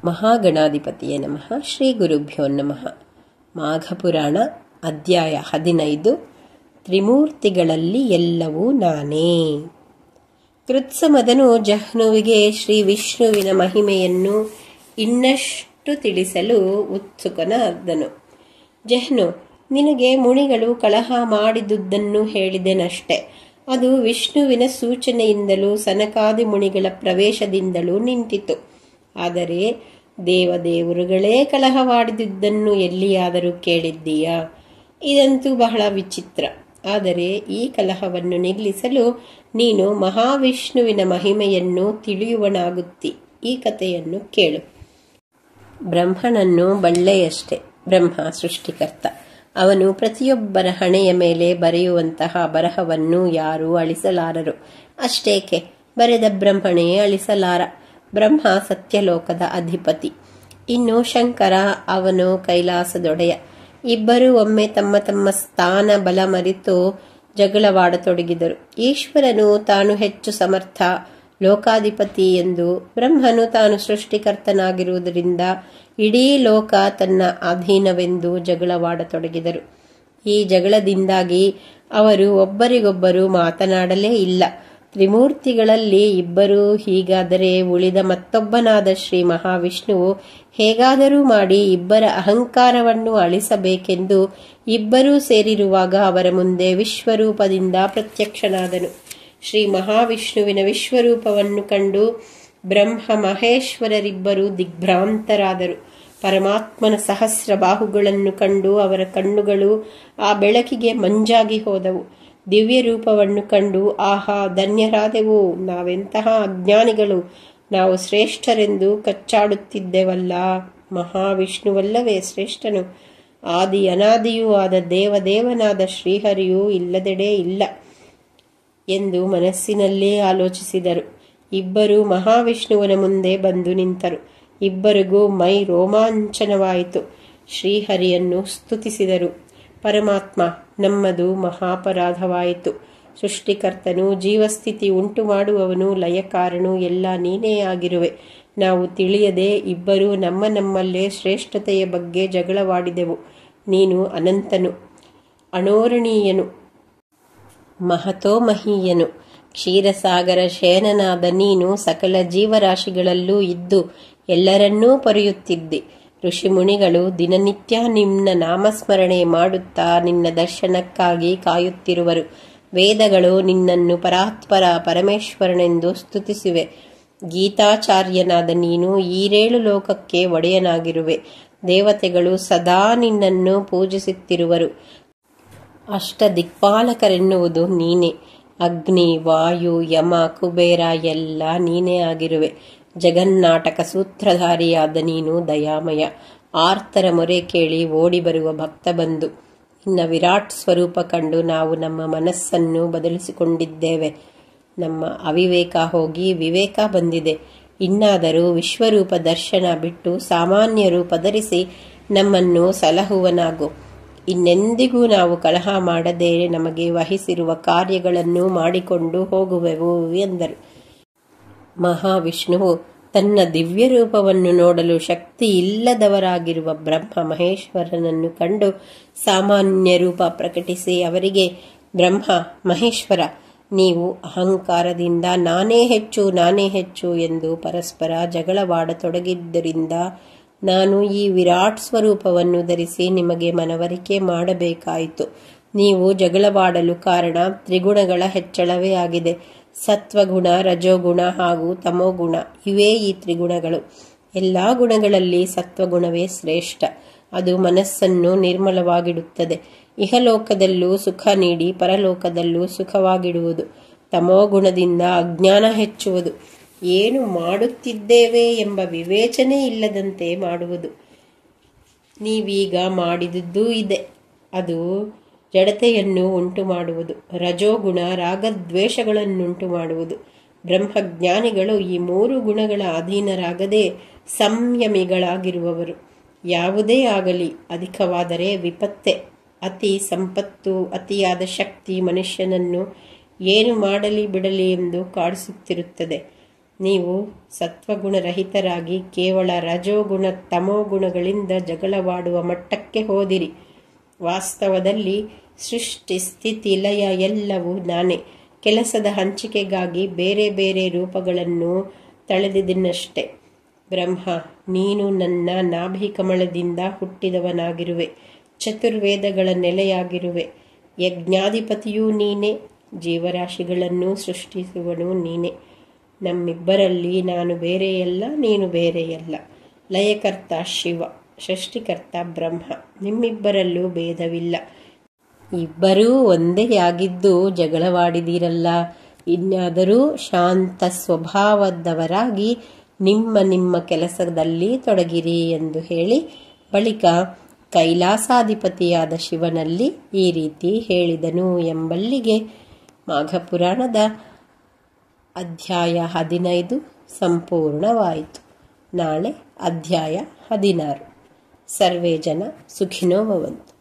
ಮಹಾಗಣಾಧಿಪತಿಯೇ ನಮಃ. ಶ್ರೀ ಗುರುಭ್ಯೋ ನಮಃ. ಮಾಘಪುರಾಣ ಅಧ್ಯಾಯ 15. ತ್ರಿಮೂರ್ತಿಗಳಲ್ಲಿ ಎಲ್ಲವೂ ನಾನೇ. ಕೃತ್ಸಮದನು ಜಹ್ನುವಿಗೆ ಶ್ರೀ ವಿಷ್ಣುವಿನ ಮಹಿಮೆಯನ್ನು ಇನ್ನಷ್ಟು ತಿಳಿಸಲು ಉತ್ಸುಕನಾದನು. ಜಹ್ನು, ನಿನಗೆ ಮುನಿಗಳು ಕಲಹ ಮಾಡಿದುದನ್ನು ಹೇಳಿದೆನಷ್ಟೆ. ಅದು ವಿಷ್ಣುವಿನ ಸೂಚನೆಯಿಂದಲೂ ಸನಕಾದಿ ಮುನಿಗಳ ಪ್ರವೇಶದಿಂದಲೂ ನಿಂತಿತು. ಆದರೆ ದೇವದೇವರುಗಳೇ ಕಲಹವಾಡಿದುದನ್ನು ಎಲ್ಲಿಯಾದರೂ ಕೇಳಿದ್ದೀಯಾ? ಇದಂತೂ ಬಹಳ ವಿಚಿತ್ರ. ಆದರೆ ಈ ಕಲಹವನ್ನು ನಿಲ್ಲಿಸಲು ನೀನು ಮಹಾವಿಷ್ಣುವಿನ ಮಹಿಮೆಯನ್ನು ತಿಳಿಯುವನಾಗುತ್ತಿ. ಈ ಕಥೆಯನ್ನು ಕೇಳು. ಬ್ರಹ್ಮನನ್ನು ಬಳ್ಳೆಯಷ್ಟೇ. ಬ್ರಹ್ಮ ಸೃಷ್ಟಿಕರ್ತ. ಅವನು ಪ್ರತಿಯೊಬ್ಬರ ಹಣೆಯ ಮೇಲೆ ಬರೆಯುವಂತಹ ಬರಹವನ್ನು ಯಾರೂ ಅಳಿಸಲಾರರು. ಅಷ್ಟೇಕೆ, ಬರೆದ ಬ್ರಹ್ಮನೇ ಅಳಿಸಲಾರ. ಬ್ರಹ್ಮ ಸತ್ಯಲೋಕದ ಅಧಿಪತಿ. ಇನ್ನು ಶಂಕರ, ಅವನು ಕೈಲಾಸದೊಡೆಯ. ಇಬ್ಬರೂ ಒಮ್ಮೆ ತಮ್ಮ ತಮ್ಮ ಸ್ಥಾನ ಬಲ ಮರೆತು ಜಗಳವಾಡತೊಡಗಿದರು. ಈಶ್ವರನು ತಾನು ಹೆಚ್ಚು ಸಮರ್ಥ, ಲೋಕಾಧಿಪತಿ ಎಂದು, ಬ್ರಹ್ಮನು ತಾನು ಸೃಷ್ಟಿಕರ್ತನಾಗಿರುವುದರಿಂದ ಇಡೀ ಲೋಕ ತನ್ನ ಅಧೀನವೆಂದು ಜಗಳವಾಡತೊಡಗಿದರು. ಈ ಜಗಳದಿಂದಾಗಿ ಅವರು ಒಬ್ಬರಿಗೊಬ್ಬರು ಮಾತನಾಡಲೇ ಇಲ್ಲ. ತ್ರಿಮೂರ್ತಿಗಳಲ್ಲಿ ಇಬ್ಬರೂ ಹೀಗಾದರೆ ಉಳಿದ ಮತ್ತೊಬ್ಬನಾದ ಶ್ರೀ ಮಹಾವಿಷ್ಣುವು ಹೇಗಾದರೂ ಮಾಡಿ ಇಬ್ಬರ ಅಹಂಕಾರವನ್ನು ಅಳಿಸಬೇಕೆಂದು ಇಬ್ಬರೂ ಸೇರಿರುವಾಗ ಅವರ ಮುಂದೆ ವಿಶ್ವರೂಪದಿಂದ ಪ್ರತ್ಯಕ್ಷನಾದನು. ಶ್ರೀ ಮಹಾವಿಷ್ಣುವಿನ ವಿಶ್ವರೂಪವನ್ನು ಕಂಡು ಬ್ರಹ್ಮ ಮಹೇಶ್ವರರಿಬ್ಬರು ದಿಗ್ಭ್ರಾಂತರಾದರು. ಪರಮಾತ್ಮನ ಸಹಸ್ರ ಬಾಹುಗಳನ್ನು ಕಂಡು ಅವರ ಕಣ್ಣುಗಳು ಆ ಬೆಳಕಿಗೆ ಮಂಜಾಗಿ ಹೋದವು. ದಿವ್ಯ ರೂಪವನ್ನು ಕಂಡು ಆಹಾ, ಧನ್ಯರಾದೆವು, ನಾವೆಂತಹ ಅಜ್ಞಾನಿಗಳು, ನಾವು ಶ್ರೇಷ್ಠರೆಂದು ಕಚ್ಚಾಡುತ್ತಿದ್ದೆವಲ್ಲ. ಮಹಾವಿಷ್ಣುವಲ್ಲವೇ ಶ್ರೇಷ್ಠನು? ಆದಿ ಅನಾದಿಯೂ ಆದ ದೇವದೇವನಾದ ಶ್ರೀಹರಿಯೂ ಇಲ್ಲದೆಡೆ ಇಲ್ಲ ಎಂದು ಮನಸ್ಸಿನಲ್ಲೇ ಆಲೋಚಿಸಿದರು. ಇಬ್ಬರೂ ಮಹಾವಿಷ್ಣುವನ ಮುಂದೆ ಬಂದು ನಿಂತರು. ಇಬ್ಬರಿಗೂ ಮೈ ರೋಮಾಂಚನವಾಯಿತು. ಶ್ರೀಹರಿಯನ್ನು ಸ್ತುತಿಸಿದರು. ಪರಮಾತ್ಮ, ನಮ್ಮದು ಮಹಾಪರಾಧವಾಯಿತು. ಸೃಷ್ಟಿಕರ್ತನು, ಜೀವಸ್ಥಿತಿ ಉಂಟು ಮಾಡುವವನು, ಲಯಕಾರನು ಎಲ್ಲ ನೀನೇ ಆಗಿರುವೆ. ನಾವು ತಿಳಿಯದೆ ಇಬ್ಬರೂ ನಮ್ಮಲ್ಲೇ ಶ್ರೇಷ್ಠತೆಯ ಬಗ್ಗೆ ಜಗಳವಾಡಿದೆವು. ನೀನು ಅನಂತನು, ಅಣೋರಣೀಯನು, ಮಹತೋಮಹೀಯನು. ಕ್ಷೀರಸಾಗರ ಶಯನನಾದ ನೀನು ಸಕಲ ಜೀವರಾಶಿಗಳಲ್ಲೂ ಇದ್ದು ಎಲ್ಲರನ್ನೂ ಪೊರೆಯುತ್ತಿದ್ದಿ. ಋಷಿಮುನಿಗಳು ದಿನನಿತ್ಯ ನಿನ್ನ ನಾಮಸ್ಮರಣೆ ಮಾಡುತ್ತಾ ನಿನ್ನ ದರ್ಶನಕ್ಕಾಗಿ ಕಾಯುತ್ತಿರುವರು. ವೇದಗಳು ನಿನ್ನನ್ನು ಪರಾತ್ಪರ ಪರಮೇಶ್ವರನೆಂದು ಸ್ತುತಿಸಿವೆ. ಗೀತಾಚಾರ್ಯನಾದ ನೀನು ಈರೇಳು ಲೋಕಕ್ಕೆ ಒಡೆಯನಾಗಿರುವೆ. ದೇವತೆಗಳು ಸದಾ ನಿನ್ನನ್ನು ಪೂಜಿಸುತ್ತಿರುವರು. ಅಷ್ಟ ದಿಕ್ಪಾಲಕರೆನ್ನುವುದು ನೀನೇ. ಅಗ್ನಿ, ವಾಯು, ಯಮ, ಕುಬೇರ ಎಲ್ಲ ನೀನೇ ಆಗಿರುವೆ. ಜಗನ್ನಾಟಕ ಸೂತ್ರಧಾರಿಯಾದ ನೀನು ದಯಾಮಯ. ಆರ್ತರ ಮೊರೆ ಕೇಳಿ ಓಡಿ ಬರುವ ಭಕ್ತ ಬಂಧು. ನಿನ್ನ ವಿರಾಟ್ ಸ್ವರೂಪ ಕಂಡು ನಾವು ನಮ್ಮ ಮನಸ್ಸನ್ನು ಬದಲಿಸಿಕೊಂಡಿದ್ದೇವೆ. ನಮ್ಮ ಅವಿವೇಕ ಹೋಗಿ ವಿವೇಕ ಬಂದಿದೆ. ಇನ್ನಾದರೂ ವಿಶ್ವರೂಪ ದರ್ಶನ ಬಿಟ್ಟು ಸಾಮಾನ್ಯ ರೂಪ ಧರಿಸಿ ನಮ್ಮನ್ನು ಸಲಹುವನಾಗು. ಇನ್ನೆಂದಿಗೂ ನಾವು ಕಲಹ ಮಾಡದೆ ನಮಗೆ ವಹಿಸಿರುವ ಕಾರ್ಯಗಳನ್ನು ಮಾಡಿಕೊಂಡು ಹೋಗುವೆವು ಎಂದರು. ಮಹಾವಿಷ್ಣುವು ತನ್ನ ದಿವ್ಯ ರೂಪವನ್ನು ನೋಡಲು ಶಕ್ತಿ ಇಲ್ಲದವರಾಗಿರುವ ಬ್ರಹ್ಮ ಮಹೇಶ್ವರನನ್ನು ಕಂಡು ಸಾಮಾನ್ಯ ರೂಪ ಪ್ರಕಟಿಸಿ ಅವರಿಗೆ, ಬ್ರಹ್ಮ ಮಹೇಶ್ವರ, ನೀವು ಅಹಂಕಾರದಿಂದ ನಾನೇ ಹೆಚ್ಚು ಎಂದು ಪರಸ್ಪರ ಜಗಳವಾಡತೊಡಗಿದ್ದರಿಂದ ನಾನು ಈ ವಿರಾಟ್ ಸ್ವರೂಪವನ್ನು ಧರಿಸಿ ನಿಮಗೆ ಮನವರಿಕೆ ಮಾಡಬೇಕಾಯಿತು. ನೀವು ಜಗಳವಾಡಲು ಕಾರಣ ತ್ರಿಗುಣಗಳ ಹೆಚ್ಚಳವೇ ಆಗಿದೆ. ಸತ್ವಗುಣ, ರಜೋಗುಣ ಹಾಗೂ ತಮೋಗುಣ, ಇವೇ ಈ ತ್ರಿಗುಣಗಳು. ಎಲ್ಲ ಗುಣಗಳಲ್ಲಿ ಸತ್ವಗುಣವೇ ಶ್ರೇಷ್ಠ. ಅದು ಮನಸ್ಸನ್ನು ನಿರ್ಮಲವಾಗಿಡುತ್ತದೆ. ಇಹಲೋಕದಲ್ಲೂ ಸುಖ ನೀಡಿ ಪರಲೋಕದಲ್ಲೂ ಸುಖವಾಗಿಡುವುದು. ತಮೋಗುಣದಿಂದ ಅಜ್ಞಾನ ಹೆಚ್ಚುವುದು. ಏನು ಮಾಡುತ್ತಿದ್ದೇವೆ ಎಂಬ ವಿವೇಚನೆ ಇಲ್ಲದಂತೆ ಮಾಡುವುದು. ನೀವೀಗ ಮಾಡಿದುದೂ ಇದೆ. ಅದು ಜಡತೆಯನ್ನು ಉಂಟು ಮಾಡುವುದು. ರಜೋಗುಣ ರಾಗದ್ವೇಷಗಳನ್ನುಂಟು ಮಾಡುವುದು. ಬ್ರಹ್ಮಜ್ಞಾನಿಗಳು ಈ ಮೂರು ಗುಣಗಳ ಅಧೀನರಾಗದೆ ಸಂಯಮಿಗಳಾಗಿರುವವರು. ಯಾವುದೇ ಆಗಲಿ ಅಧಿಕವಾದರೆ ವಿಪತ್ತೆ. ಅತಿ ಸಂಪತ್ತು, ಅತಿಯಾದ ಶಕ್ತಿ ಮನುಷ್ಯನನ್ನು ಏನು ಮಾಡಲಿ ಬಿಡಲಿ ಎಂದು ಕಾಡಿಸುತ್ತಿರುತ್ತದೆ. ನೀವು ಸತ್ವಗುಣರಹಿತರಾಗಿ ಕೇವಲ ರಜೋಗುಣ ತಮೋಗುಣಗಳಿಂದ ಜಗಳವಾಡುವ ಮಟ್ಟಕ್ಕೆ ಹೋದಿರಿ. ವಾಸ್ತವದಲ್ಲಿ ಸೃಷ್ಟಿ ಸ್ಥಿತಿ ಲಯ ಎಲ್ಲವೂ ನಾನೇ. ಕೆಲಸದ ಹಂಚಿಕೆಗಾಗಿ ಬೇರೆ ಬೇರೆ ರೂಪಗಳನ್ನು ತಳೆದಿದ್ದನಷ್ಟೆ. ಬ್ರಹ್ಮ, ನೀನು ನನ್ನ ನಾಭಿಕಮಲದಿಂದ ಹುಟ್ಟಿದವನಾಗಿರುವೆ. ಚತುರ್ವೇದಗಳ ನೆಲೆಯಾಗಿರುವೆ. ಯಜ್ಞಾಧಿಪತಿಯೂ ನೀನೇ. ಜೀವರಾಶಿಗಳನ್ನು ಸೃಷ್ಟಿಸುವನು ನೀನೇ. ನಮ್ಮಿಬ್ಬರಲ್ಲಿ ನಾನು ಬೇರೆಯಲ್ಲ, ನೀನು ಬೇರೆಯಲ್ಲ. ಲಯಕರ್ತ ಶಿವ, ಸೃಷ್ಟಿಕರ್ತ ಬ್ರಹ್ಮ. ನಿಮ್ಮಿಬ್ಬರಲ್ಲೂ ಭೇದವಿಲ್ಲ. ಇಬ್ಬರೂ ಒಂದೇ ಆಗಿದ್ದು ಜಗಳವಾಡಿದಿರಲ್ಲ. ಇನ್ನಾದರೂ ಶಾಂತ ಸ್ವಭಾವದವರಾಗಿ ನಿಮ್ಮ ಕೆಲಸದಲ್ಲಿ ತೊಡಗಿರಿ ಎಂದು ಹೇಳಿ ಬಳಿಕ ಕೈಲಾಸಾಧಿಪತಿಯಾದ ಶಿವನಲ್ಲಿ ಈ ರೀತಿ ಹೇಳಿದನು ಎಂಬಲ್ಲಿಗೆ ಮಾಘಪುರಾಣದ ಅಧ್ಯಾಯ 15 ಸಂಪೂರ್ಣವಾಯಿತು. ನಾಳೆ ಅಧ್ಯಾಯ 16. ಸರ್ವೇ ಜನ ಸುಖಿನೋ ಭವಂತು.